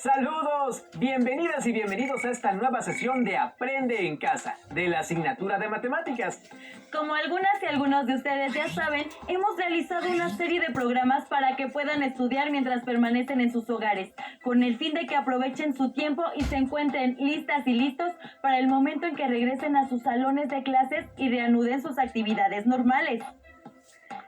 Saludos, bienvenidas y bienvenidos a esta nueva sesión de Aprende en Casa, de la asignatura de matemáticas. Como algunas y algunos de ustedes ya saben, hemos realizado una serie de programas para que puedan estudiar mientras permanecen en sus hogares, con el fin de que aprovechen su tiempo y se encuentren listas y listos para el momento en que regresen a sus salones de clases y reanuden sus actividades normales.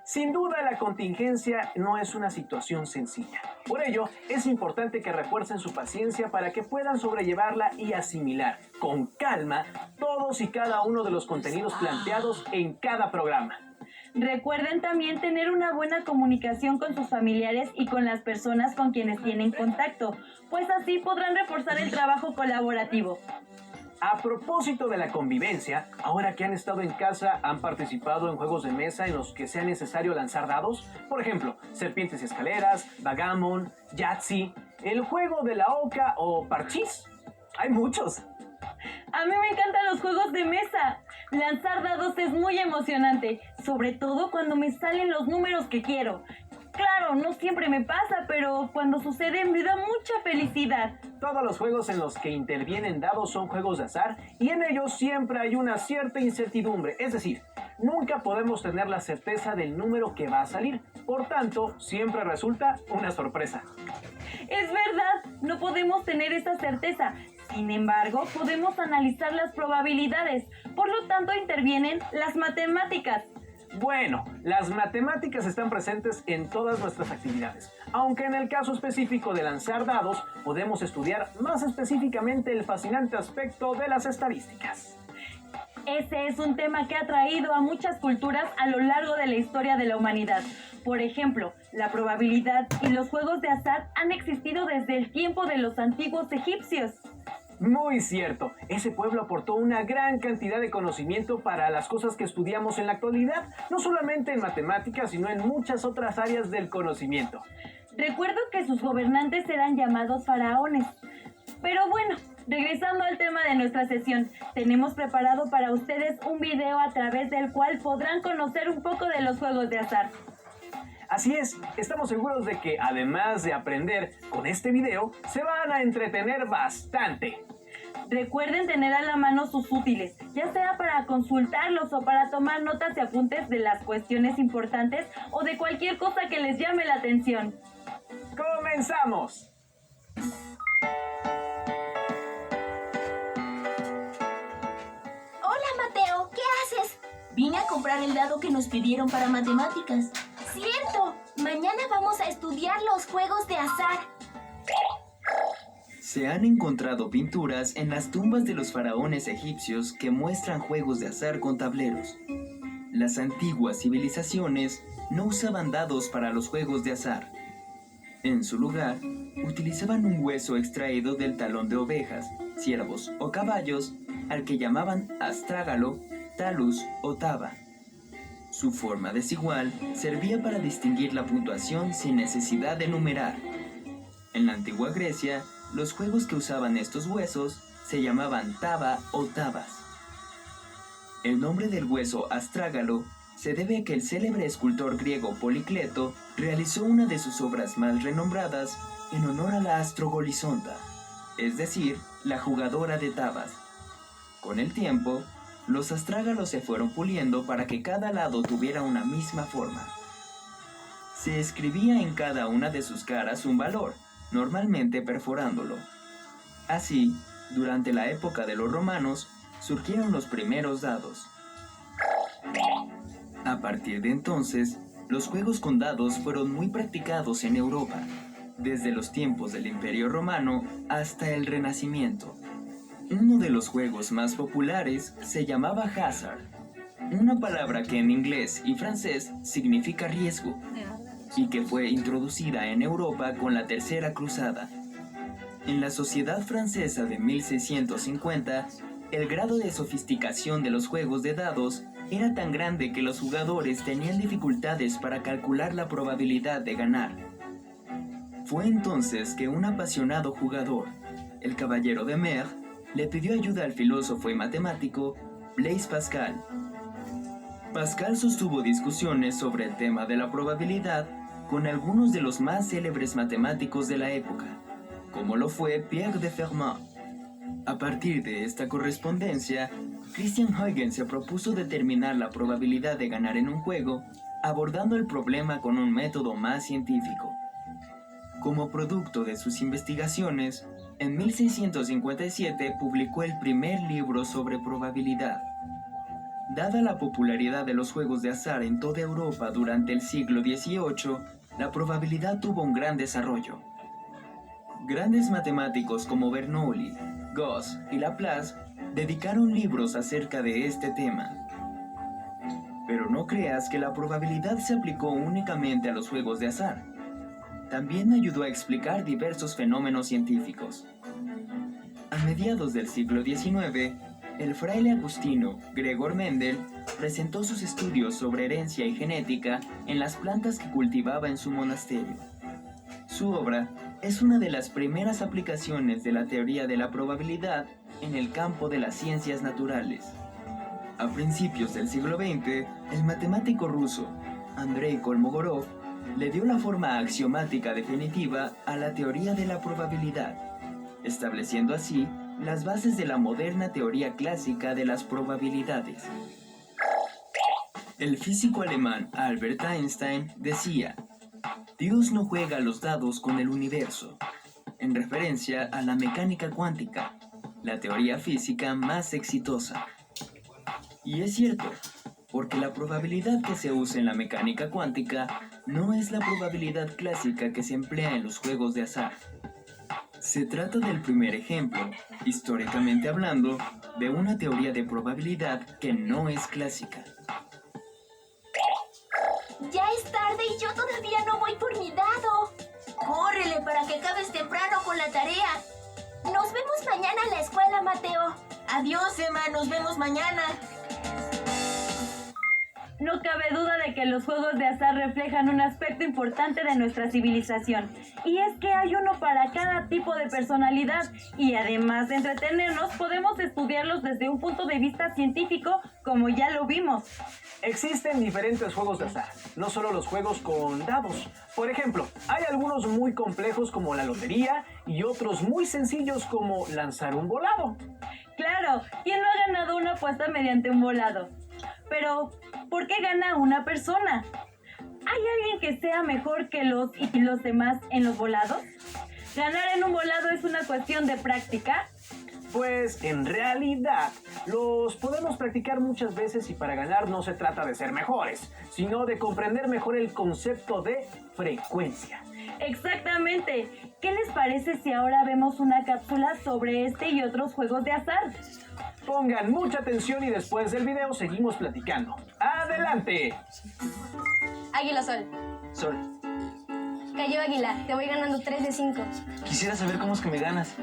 Sin duda, la contingencia no es una situación sencilla. Por ello, es importante que refuercen su paciencia para que puedan sobrellevarla y asimilar con calma todos y cada uno de los contenidos planteados en cada programa. Recuerden también tener una buena comunicación con sus familiares y con las personas con quienes tienen contacto, pues así podrán reforzar el trabajo colaborativo. A propósito de la convivencia, ahora que han estado en casa, ¿han participado en juegos de mesa en los que sea necesario lanzar dados? Por ejemplo, serpientes y escaleras, backgammon, Yahtzee, el juego de la oca o parchís. Hay muchos. A mí me encantan los juegos de mesa. Lanzar dados es muy emocionante, sobre todo cuando me salen los números que quiero. Claro, no siempre me pasa, pero cuando sucede me da mucha felicidad. Todos los juegos en los que intervienen dados son juegos de azar y en ellos siempre hay una cierta incertidumbre, es decir, nunca podemos tener la certeza del número que va a salir, por tanto, siempre resulta una sorpresa. Es verdad, no podemos tener esa certeza. Sin embargo, podemos analizar las probabilidades, por lo tanto intervienen las matemáticas. Bueno, las matemáticas están presentes en todas nuestras actividades, aunque en el caso específico de lanzar dados, podemos estudiar más específicamente el fascinante aspecto de las estadísticas. Ese es un tema que ha atraído a muchas culturas a lo largo de la historia de la humanidad. Por ejemplo, la probabilidad y los juegos de azar han existido desde el tiempo de los antiguos egipcios. Muy cierto, ese pueblo aportó una gran cantidad de conocimiento para las cosas que estudiamos en la actualidad, no solamente en matemáticas, sino en muchas otras áreas del conocimiento. Recuerdo que sus gobernantes eran llamados faraones. Pero bueno, regresando al tema de nuestra sesión, tenemos preparado para ustedes un video a través del cual podrán conocer un poco de los juegos de azar. Así es, estamos seguros de que además de aprender con este video, se van a entretener bastante. Recuerden tener a la mano sus útiles, ya sea para consultarlos o para tomar notas y apuntes de las cuestiones importantes o de cualquier cosa que les llame la atención. ¡Comenzamos! Hola, Mateo, ¿qué haces? Vine a comprar el dado que nos pidieron para matemáticas. ¡Cierto! Mañana vamos a estudiar los juegos de azar. Se han encontrado pinturas en las tumbas de los faraones egipcios que muestran juegos de azar con tableros. Las antiguas civilizaciones no usaban dados para los juegos de azar. En su lugar, utilizaban un hueso extraído del talón de ovejas, ciervos o caballos, al que llamaban astrágalo, talus o taba. Su forma desigual servía para distinguir la puntuación sin necesidad de numerar. En la antigua Grecia, los juegos que usaban estos huesos se llamaban taba o tabas. El nombre del hueso astrágalo se debe a que el célebre escultor griego Policleto realizó una de sus obras más renombradas en honor a la Astrogolizonta, es decir, la jugadora de tabas. Con el tiempo, los astrágalos se fueron puliendo para que cada lado tuviera una misma forma. Se escribía en cada una de sus caras un valor, normalmente perforándolo. Así, durante la época de los romanos, surgieron los primeros dados. A partir de entonces, los juegos con dados fueron muy practicados en Europa, desde los tiempos del Imperio Romano hasta el Renacimiento. Uno de los juegos más populares se llamaba hazard, una palabra que en inglés y francés significa riesgo, y que fue introducida en Europa con la Tercera Cruzada. En la sociedad francesa de 1650, el grado de sofisticación de los juegos de dados era tan grande que los jugadores tenían dificultades para calcular la probabilidad de ganar. Fue entonces que un apasionado jugador, el caballero de Mer, le pidió ayuda al filósofo y matemático Blaise Pascal. Pascal sostuvo discusiones sobre el tema de la probabilidad con algunos de los más célebres matemáticos de la época, como lo fue Pierre de Fermat. A partir de esta correspondencia, Christian Huygens se propuso determinar la probabilidad de ganar en un juego, abordando el problema con un método más científico. Como producto de sus investigaciones, en 1657 publicó el primer libro sobre probabilidad. Dada la popularidad de los juegos de azar en toda Europa durante el siglo XVIII, la probabilidad tuvo un gran desarrollo. Grandes matemáticos como Bernoulli, Gauss y Laplace dedicaron libros acerca de este tema. Pero no creas que la probabilidad se aplicó únicamente a los juegos de azar. También ayudó a explicar diversos fenómenos científicos. A mediados del siglo XIX, el fraile agustino Gregor Mendel presentó sus estudios sobre herencia y genética en las plantas que cultivaba en su monasterio. Su obra es una de las primeras aplicaciones de la teoría de la probabilidad en el campo de las ciencias naturales. A principios del siglo XX, el matemático ruso Andrei Kolmogorov le dio la forma axiomática definitiva a la teoría de la probabilidad, estableciendo así las bases de la moderna teoría clásica de las probabilidades. El físico alemán Albert Einstein decía: Dios no juega a los dados con el universo, en referencia a la mecánica cuántica, la teoría física más exitosa. Y es cierto, porque la probabilidad que se usa en la mecánica cuántica no es la probabilidad clásica que se emplea en los juegos de azar. Se trata del primer ejemplo, históricamente hablando, de una teoría de probabilidad que no es clásica. Ya es tarde y yo todavía no voy por mi dado. Córrele para que acabes temprano con la tarea. Nos vemos mañana en la escuela, Mateo. Adiós, Emma. Nos vemos mañana. No cabe duda de que los juegos de azar reflejan un aspecto importante de nuestra civilización. Y es que hay uno para cada tipo de personalidad. Y además de entretenernos, podemos estudiarlos desde un punto de vista científico, como ya lo vimos. Existen diferentes juegos de azar, no solo los juegos con dados. Por ejemplo, hay algunos muy complejos como la lotería y otros muy sencillos como lanzar un volado. Claro, ¿quién no ha ganado una apuesta mediante un volado? Pero, ¿por qué gana una persona? ¿Hay alguien que sea mejor que los demás en los volados? ¿Ganar en un volado es una cuestión de práctica? Pues en realidad los podemos practicar muchas veces y para ganar no se trata de ser mejores, sino de comprender mejor el concepto de frecuencia. Exactamente. ¿Qué les parece si ahora vemos una cápsula sobre este y otros juegos de azar? Pongan mucha atención y después del video seguimos platicando. ¡Adelante! Águila Sol. Sol, Cayó Águila, te voy ganando 3 de 5. quisiera saber cómo es que me ganas.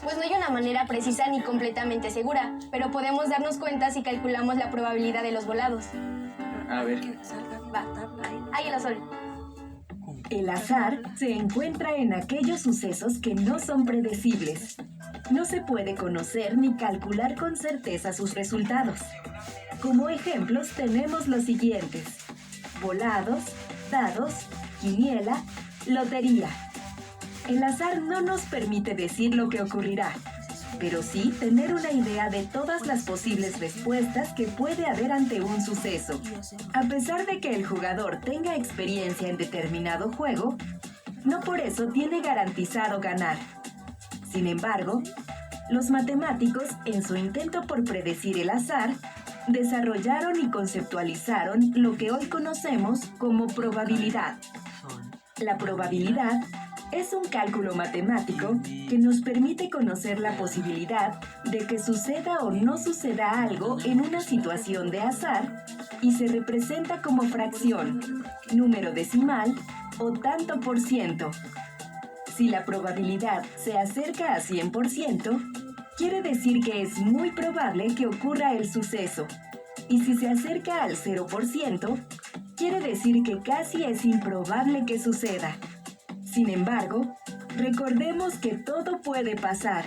Pues no hay una manera precisa ni completamente segura, pero podemos darnos cuenta si calculamos la probabilidad de los volados. A ver. Va. Águila Sol. El azar se encuentra en aquellos sucesos que no son predecibles. No se puede conocer ni calcular con certeza sus resultados. Como ejemplos tenemos los siguientes: volados, dados, quiniela, lotería. El azar no nos permite decir lo que ocurrirá, pero sí tener una idea de todas las posibles respuestas que puede haber ante un suceso. A pesar de que el jugador tenga experiencia en determinado juego, no por eso tiene garantizado ganar. Sin embargo, los matemáticos, en su intento por predecir el azar, desarrollaron y conceptualizaron lo que hoy conocemos como probabilidad. La probabilidad es un cálculo matemático que nos permite conocer la posibilidad de que suceda o no suceda algo en una situación de azar y se representa como fracción, número decimal o tanto por ciento. Si la probabilidad se acerca a 100%, quiere decir que es muy probable que ocurra el suceso. Y si se acerca al 0%, quiere decir que casi es improbable que suceda. Sin embargo, recordemos que todo puede pasar.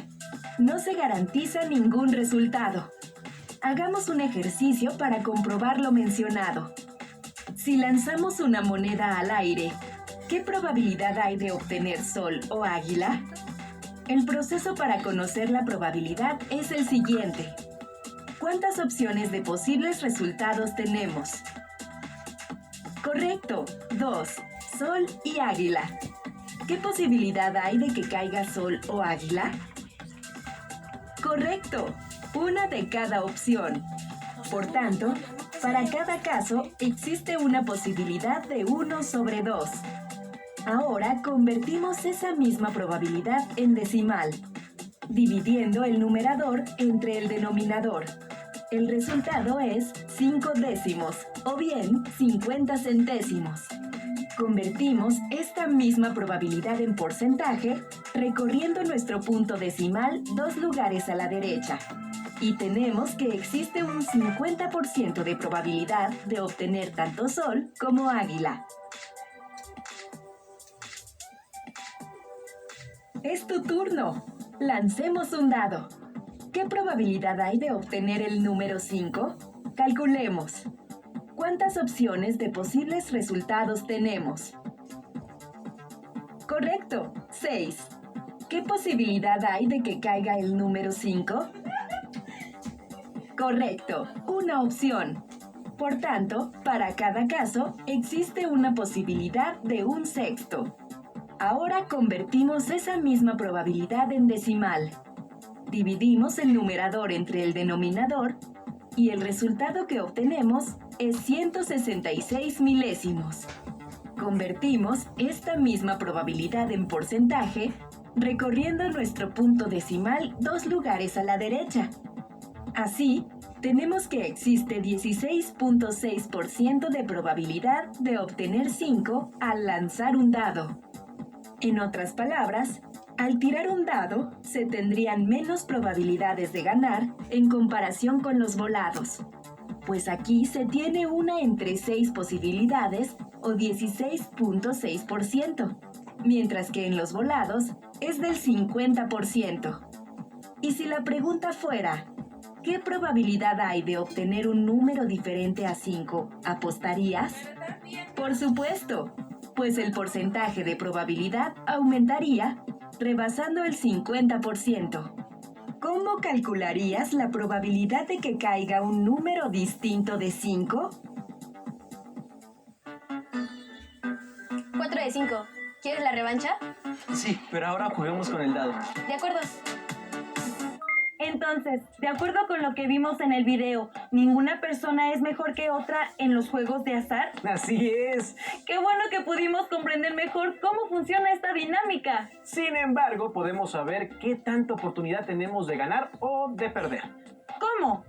No se garantiza ningún resultado. Hagamos un ejercicio para comprobar lo mencionado. Si lanzamos una moneda al aire, ¿qué probabilidad hay de obtener sol o águila? El proceso para conocer la probabilidad es el siguiente. ¿Cuántas opciones de posibles resultados tenemos? Correcto, 2. Sol y águila. ¿Qué posibilidad hay de que caiga sol o águila? Correcto, una de cada opción. Por tanto, para cada caso existe una posibilidad de 1 sobre 2. Ahora convertimos esa misma probabilidad en decimal, dividiendo el numerador entre el denominador. El resultado es 5 décimos, o bien 50 centésimos. Convertimos esta misma probabilidad en porcentaje recorriendo nuestro punto decimal 2 lugares a la derecha. Y tenemos que existe un 50% de probabilidad de obtener tanto sol como águila. Es tu turno. Lancemos un dado. ¿Qué probabilidad hay de obtener el número 5? Calculemos. ¿Cuántas opciones de posibles resultados tenemos? Correcto, 6. ¿Qué posibilidad hay de que caiga el número 5? Correcto, una opción. Por tanto, para cada caso existe una posibilidad de 1/6. Ahora convertimos esa misma probabilidad en decimal. Dividimos el numerador entre el denominador y el resultado que obtenemos es 166 milésimos. Convertimos esta misma probabilidad en porcentaje recorriendo nuestro punto decimal 2 lugares a la derecha. Así, tenemos que existe 16.6% de probabilidad de obtener 5 al lanzar un dado. En otras palabras, al tirar un dado, se tendrían menos probabilidades de ganar en comparación con los volados, pues aquí se tiene una entre 6 posibilidades o 16.6%, mientras que en los volados es del 50%. Y si la pregunta fuera, ¿qué probabilidad hay de obtener un número diferente a 5? ¿Apostarías? Por supuesto, pues el porcentaje de probabilidad aumentaría, rebasando el 50%. ¿Cómo calcularías la probabilidad de que caiga un número distinto de 5? 4 de 5. ¿Quieres la revancha? Sí, pero ahora juguemos con el dado. De acuerdo. Entonces, de acuerdo con lo que vimos en el video, ¿ninguna persona es mejor que otra en los juegos de azar? Así es. ¡Qué bueno que pudimos comprender mejor cómo funciona esta dinámica! Sin embargo, podemos saber qué tanta oportunidad tenemos de ganar o de perder. ¿Cómo?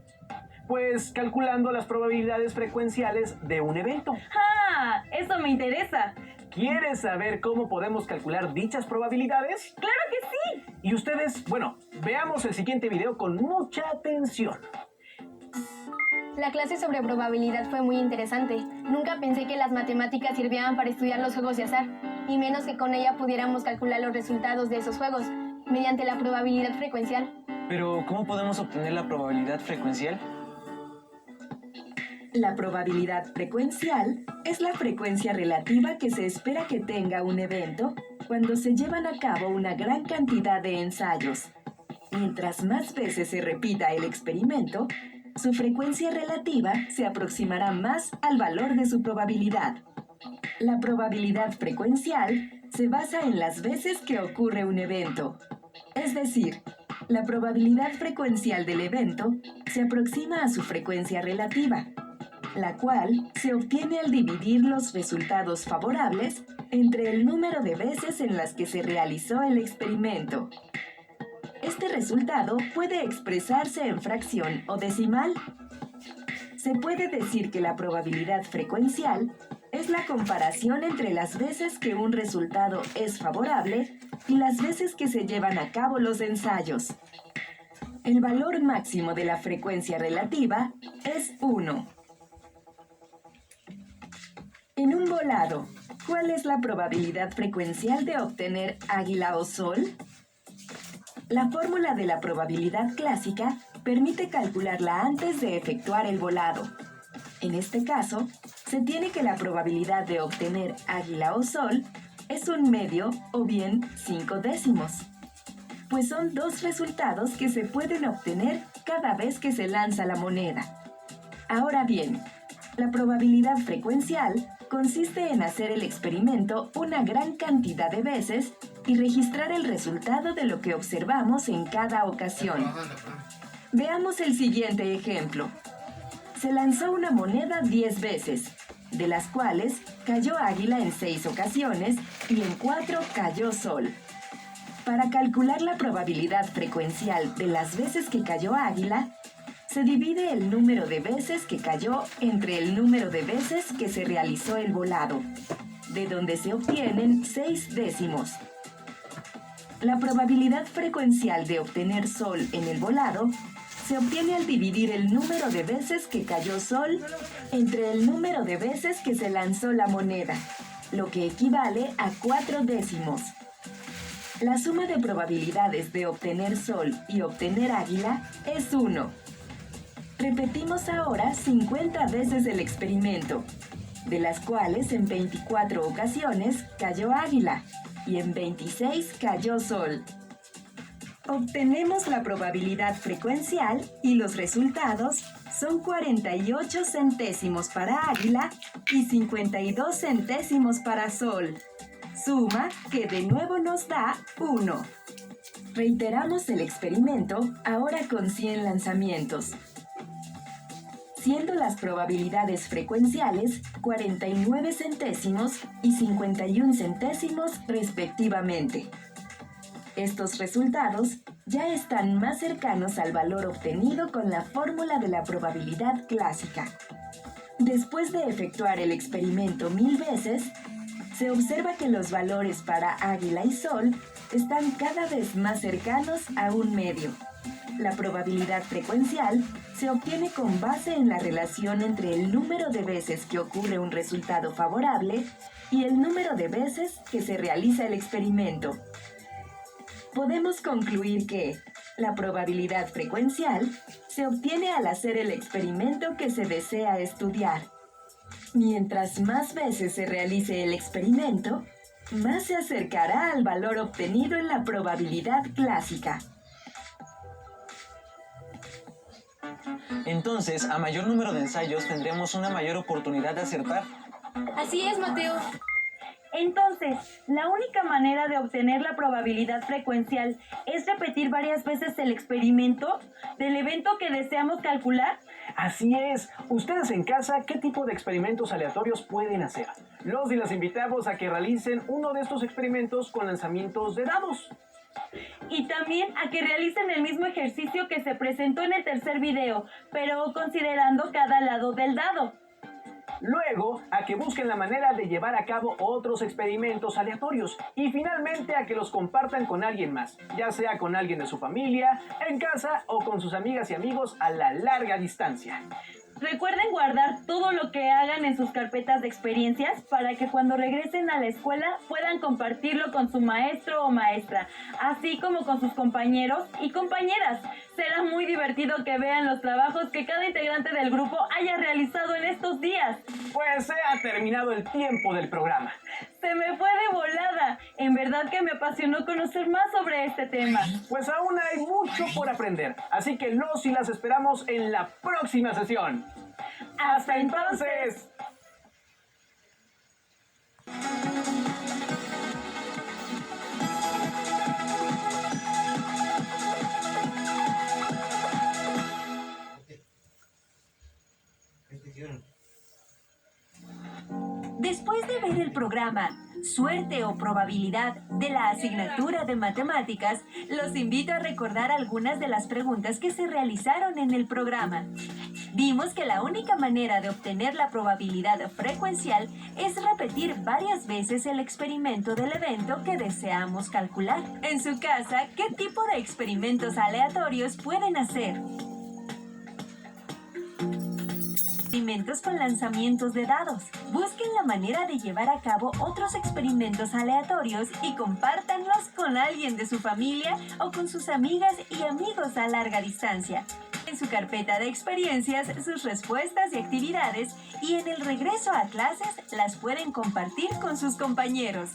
Pues calculando las probabilidades frecuenciales de un evento. ¡Ah! Eso me interesa. ¿Quieres saber cómo podemos calcular dichas probabilidades? ¡Claro que sí! Y ustedes, bueno, veamos el siguiente video con mucha atención. La clase sobre probabilidad fue muy interesante. Nunca pensé que las matemáticas sirvieran para estudiar los juegos de azar, y menos que con ella pudiéramos calcular los resultados de esos juegos, mediante la probabilidad frecuencial. Pero, ¿cómo podemos obtener la probabilidad frecuencial? La probabilidad frecuencial es la frecuencia relativa que se espera que tenga un evento cuando se llevan a cabo una gran cantidad de ensayos. Mientras más veces se repita el experimento, su frecuencia relativa se aproximará más al valor de su probabilidad. La probabilidad frecuencial se basa en las veces que ocurre un evento. Es decir, la probabilidad frecuencial del evento se aproxima a su frecuencia relativa, la cual se obtiene al dividir los resultados favorables entre el número de veces en las que se realizó el experimento. Este resultado puede expresarse en fracción o decimal. Se puede decir que la probabilidad frecuencial es la comparación entre las veces que un resultado es favorable y las veces que se llevan a cabo los ensayos. El valor máximo de la frecuencia relativa es 1. En un volado, ¿cuál es la probabilidad frecuencial de obtener águila o sol? La fórmula de la probabilidad clásica permite calcularla antes de efectuar el volado. En este caso, se tiene que la probabilidad de obtener águila o sol es 1/2 o bien 5 décimos. pues son 2 resultados que se pueden obtener cada vez que se lanza la moneda. Ahora bien, la probabilidad frecuencial consiste en hacer el experimento una gran cantidad de veces y registrar el resultado de lo que observamos en cada ocasión. Veamos el siguiente ejemplo. Se lanzó una moneda 10 veces, de las cuales cayó águila en 6 ocasiones y en 4 cayó sol. Para calcular la probabilidad frecuencial de las veces que cayó águila, se divide el número de veces que cayó entre el número de veces que se realizó el volado, de donde se obtienen 6 décimos. La probabilidad frecuencial de obtener sol en el volado se obtiene al dividir el número de veces que cayó sol entre el número de veces que se lanzó la moneda, lo que equivale a 4 décimos. La suma de probabilidades de obtener sol y obtener águila es 1. Repetimos ahora 50 veces el experimento, de las cuales en 24 ocasiones cayó águila y en 26 cayó sol. Obtenemos la probabilidad frecuencial y los resultados son 48 centésimos para águila y 52 centésimos para sol. Suma que de nuevo nos da 1. Reiteramos el experimento ahora con 100 lanzamientos, siendo las probabilidades frecuenciales 49 centésimos y 51 centésimos respectivamente. Estos resultados ya están más cercanos al valor obtenido con la fórmula de la probabilidad clásica. Después de efectuar el experimento 1000 veces, se observa que los valores para águila y sol están cada vez más cercanos a un medio. La probabilidad frecuencial se obtiene con base en la relación entre el número de veces que ocurre un resultado favorable y el número de veces que se realiza el experimento. Podemos concluir que la probabilidad frecuencial se obtiene al hacer el experimento que se desea estudiar. Mientras más veces se realice el experimento, más se acercará al valor obtenido en la probabilidad clásica. Entonces, a mayor número de ensayos tendremos una mayor oportunidad de acertar. Así es, Mateo. Entonces, la única manera de obtener la probabilidad frecuencial es repetir varias veces el experimento del evento que deseamos calcular. Así es. Ustedes en casa, ¿qué tipo de experimentos aleatorios pueden hacer? Los y las invitamos a que realicen uno de estos experimentos con lanzamientos de dados. Y también a que realicen el mismo ejercicio que se presentó en el tercer video, pero considerando cada lado del dado. Luego, a que busquen la manera de llevar a cabo otros experimentos aleatorios. Y finalmente, a que los compartan con alguien más, ya sea con alguien de su familia, en casa o con sus amigas y amigos a la larga distancia. Recuerden guardar todo lo que hagan en sus carpetas de experiencias para que cuando regresen a la escuela puedan compartirlo con su maestro o maestra, así como con sus compañeros y compañeras. Será muy divertido que vean los trabajos que cada integrante del grupo haya realizado en estos días. Pues se ha terminado el tiempo del programa. Se me fue de volada. En verdad que me apasionó conocer más sobre este tema. Pues aún hay mucho por aprender, así que los y las esperamos en la próxima sesión. ¡Hasta entonces! Después de ver el programa Suerte o Probabilidad de la asignatura de Matemáticas, los invito a recordar algunas de las preguntas que se realizaron en el programa. Vimos que la única manera de obtener la probabilidad frecuencial es repetir varias veces el experimento del evento que deseamos calcular. En su casa, ¿qué tipo de experimentos aleatorios pueden hacer? Experimentos con lanzamientos de dados. Busquen la manera de llevar a cabo otros experimentos aleatorios y compártanlos con alguien de su familia o con sus amigas y amigos a larga distancia. En su carpeta de experiencias, sus respuestas y actividades, y en el regreso a clases las pueden compartir con sus compañeros.